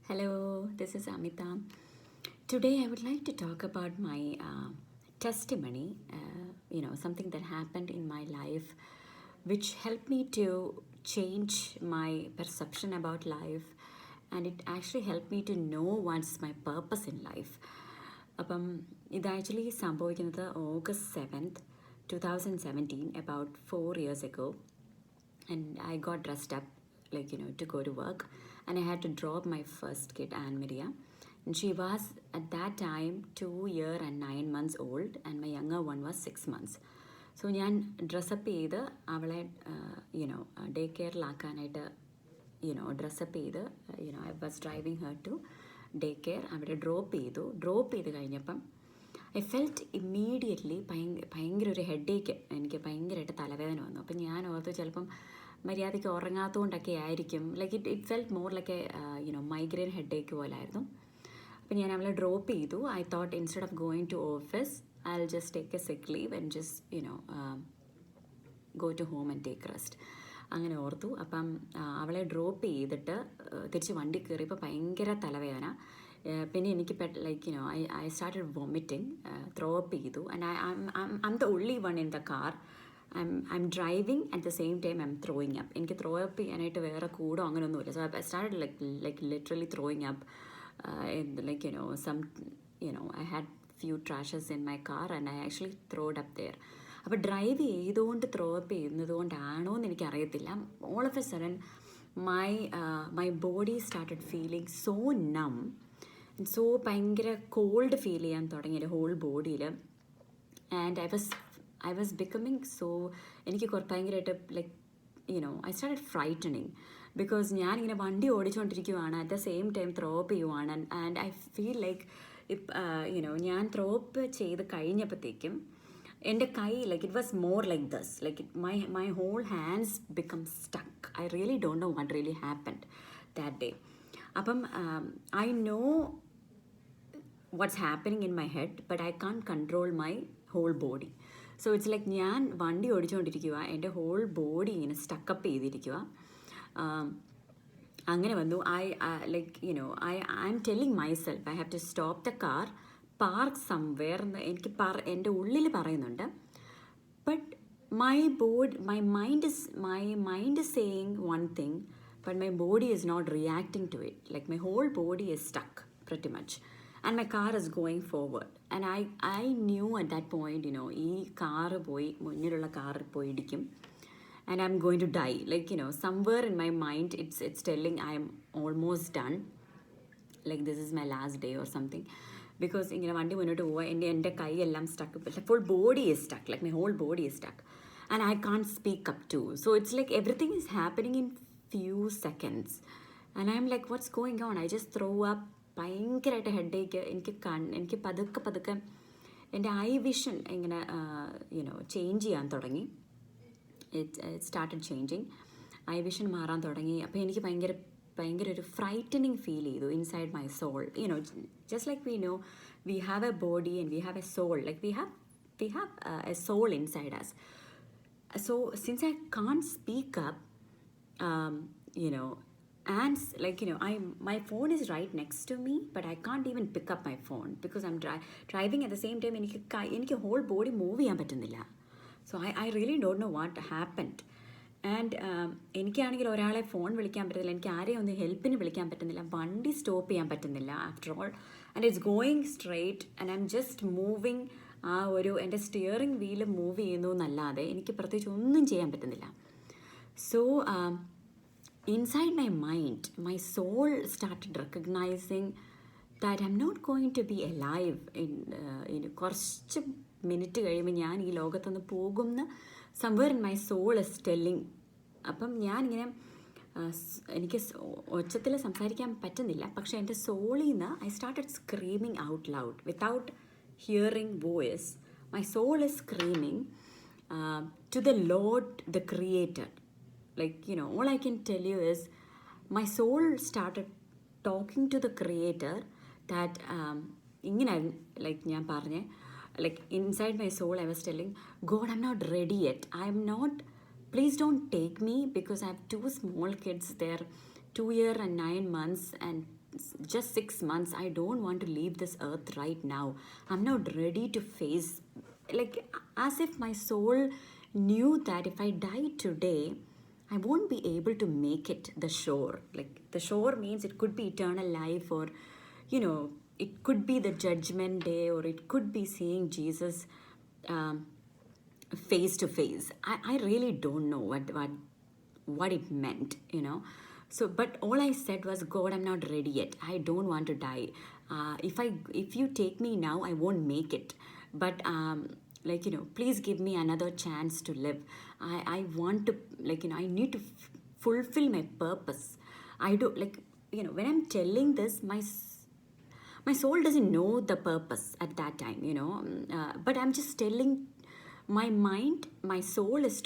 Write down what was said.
Hello, this is Amita. Today I would like to talk about my testimony, something that happened in my life which helped me to change my perception about life, and it actually helped me to know what's my purpose in life. അപ്പം ഇത് actually സംഭവിക്കുന്നത് August 7th 2017, about 4 years ago. And I got dressed up, to go to work, and I had to drop my first kid, Anne Maria. And she was at that time 2 years and 9 months old, and my younger one was 6 months. So ഞാൻ dress up ചെയ്ത് അവളെ day കെയറിലാക്കാനായിട്ട് dress up ചെയ്ത് I was driving her to day care. അവിടെ drop ചെയ്ത് കഴിഞ്ഞപ്പം I felt immediately ഭയങ്കര ഒരു ഹെഡേക്ക്, എനിക്ക് ഭയങ്കരമായിട്ട് തലവേദന വന്നു. അപ്പം ഞാൻ ഓർത്ത് ചിലപ്പം മര്യാദയ്ക്ക് ഉറങ്ങാത്തതുകൊണ്ടൊക്കെ ആയിരിക്കും. It felt more like migraine headache പോലായിരുന്നു. അപ്പം ഞാൻ അവളെ ഡ്രോപ്പ് ചെയ്തു. I thought instead of going to office I will just take a sick leave and just go to home and take rest. അങ്ങനെ ഓർത്തു. അപ്പം അവളെ ഡ്രോപ്പ് ചെയ്തിട്ട് തിരിച്ച് വണ്ടി കയറിയപ്പോൾ ഭയങ്കര തലവേദന. പിന്നെ എനിക്ക് I started vomiting, throw up ചെയ്തു. And I the only one in the car. I'm driving at the same time I'm throwing up. എനിക്ക് ത്രോ അപ്പ് ചെയ്യാനായിട്ട് വേറെ കൂടോ അങ്ങനെയൊന്നുമില്ല. So I started like literally throwing up. I had few trashes in my car and I actually throwed up there. അപ്പോൾ drive ചെയ്തുകൊണ്ട് throw up ചെയ്യുന്നത് കൊണ്ടാണോ എന്ന് എനിക്കറിയത്തില്ല. All of a sudden my body started feeling so numb, so ഭയങ്കര cold feel ചെയ്യാൻ തുടങ്ങിയ whole ബോഡിയിൽ. And I was becoming so, എനിക്ക് ഭയങ്കരമായിട്ട് ഐ സ്റ്റാർട്ടഡ് ഫ്രൈറ്റനിങ് ബിക്കോസ് ഞാനിങ്ങനെ വണ്ടി ഓടിച്ചുകൊണ്ടിരിക്കുവാണ്, at the same time throw up ചെയ്യുവാണ്. ആൻഡ് ഐ ഫീൽ ലൈക്ക് ഞാൻ ത്രോ അപ്പ് ചെയ്ത് കഴിഞ്ഞപ്പോഴത്തേക്കും എൻ്റെ കൈ it was more like thus, my whole hands become stuck. I really don't know what really happened that day. അപ്പം I know what's happening in my head, but I can't control my whole body. So it's like ഞാൻ വണ്ടി ഓടിച്ചുകൊണ്ടിരിക്കുക, എൻ്റെ whole body ഇങ്ങനെ stuck up ചെയ്തിരിക്കുക. അങ്ങനെ വന്നു. I am telling myself I have to stop the car, park somewhere എന്ന് എനിക്ക് എൻ്റെ ഉള്ളിൽ പറയുന്നുണ്ട്. But my mind is saying one thing, but my body is not reacting to it. Like my whole body is stuck pretty much, and my car is going forward. And I knew at that point, ഈ car പോയി മുന്നിലുള്ള കാറിൽ പോയി ഇടിക്കും, and I'm going to die. Somewhere in my mind it's telling I am almost done, like this is my last day or something. Because ഇങ്ങനെ വണ്ടി മുന്നോട്ട് പോവുക, എൻ്റെ കൈയെല്ലാം stuck, full body is stuck, like my whole body is stuck, and I can't speak up too. So it's like everything is happening in few seconds, and I'm like, what's going on? I just throw up. ഭയങ്കരമായിട്ട് headache. എനിക്ക് പതുക്കെ എൻ്റെ eye vision ഇങ്ങനെ change ചെയ്യാൻ തുടങ്ങി. It started changing, eye vision മാറാൻ തുടങ്ങി. അപ്പോൾ എനിക്ക് ഭയങ്കര ഒരു ഫ്രൈറ്റനിങ് ഫീൽ ചെയ്തു inside my soul. Just like we have a body and we have a soul, like we have a soul inside us. So since I can't speak up, and my phone is right next to me, but I can't even pick up my phone because I'm driving at the same time. എനിക്ക് whole body move ചെയ്യാൻ പറ്റുന്നില്ല. So I really don't know what happened. And എനിക്കാണെങ്കിൽ ഒരാളെ phone വിളിക്കാൻ പറ്റുന്നില്ല, എനിക്ക് ആരെയും ഒന്ന് ഹെൽപ്പിന് വിളിക്കാൻ പറ്റുന്നില്ല, വണ്ടി സ്റ്റോപ്പ് ചെയ്യാൻ പറ്റുന്നില്ല after all. And it's going straight and I am just moving. എൻ്റെ സ്റ്റിയറിംഗ് വീല് മൂവ് ചെയ്യുന്നു എന്നല്ലാതെ എനിക്ക് പ്രത്യേകിച്ച് ഒന്നും ചെയ്യാൻ പറ്റുന്നില്ല. So inside my mind, my soul started recognizing that I'm not going to be alive in കുറച്ച് മിനിറ്റ് കഴിയുമ്പോൾ ഞാൻ ഈ ലോകത്തുനിന്ന് പോകുമെന്ന് somewhere in my soul is telling. അപ്പം ഞാനിങ്ങനെ എനിക്ക് ഒച്ചത്തിൽ സംസാരിക്കാൻ പറ്റുന്നില്ല, പക്ഷേ എൻ്റെ സോളിൽ നിന്ന് I started screaming out loud without hearing voice. My soul is screaming to the lord, the creator. All I can tell you is my soul started talking to the creator that ഇങ്ങനെ ഞാൻ പറഞ്ഞേ, inside my soul I was telling God, I'm not ready yet, please don't take me because I have 2 small kids. They're 2 years and 9 months, and just 6 months. I don't want to leave this earth right now. I'm not ready to face, like, as if my soul knew that if I die today, I won't be able to make it the shore. Like, the shore means it could be eternal life, or, it could be the judgment day, or it could be seeing Jesus um, face to face. I really don't know what it meant. So, but all I said was, God, I'm not ready yet. I don't want to die. If you take me now, I won't make it. But please give me another chance to live. I want to, I need to fulfill my purpose. I do, when I'm telling this, my soul doesn't know the purpose at that time, but I'm just telling my mind, my soul is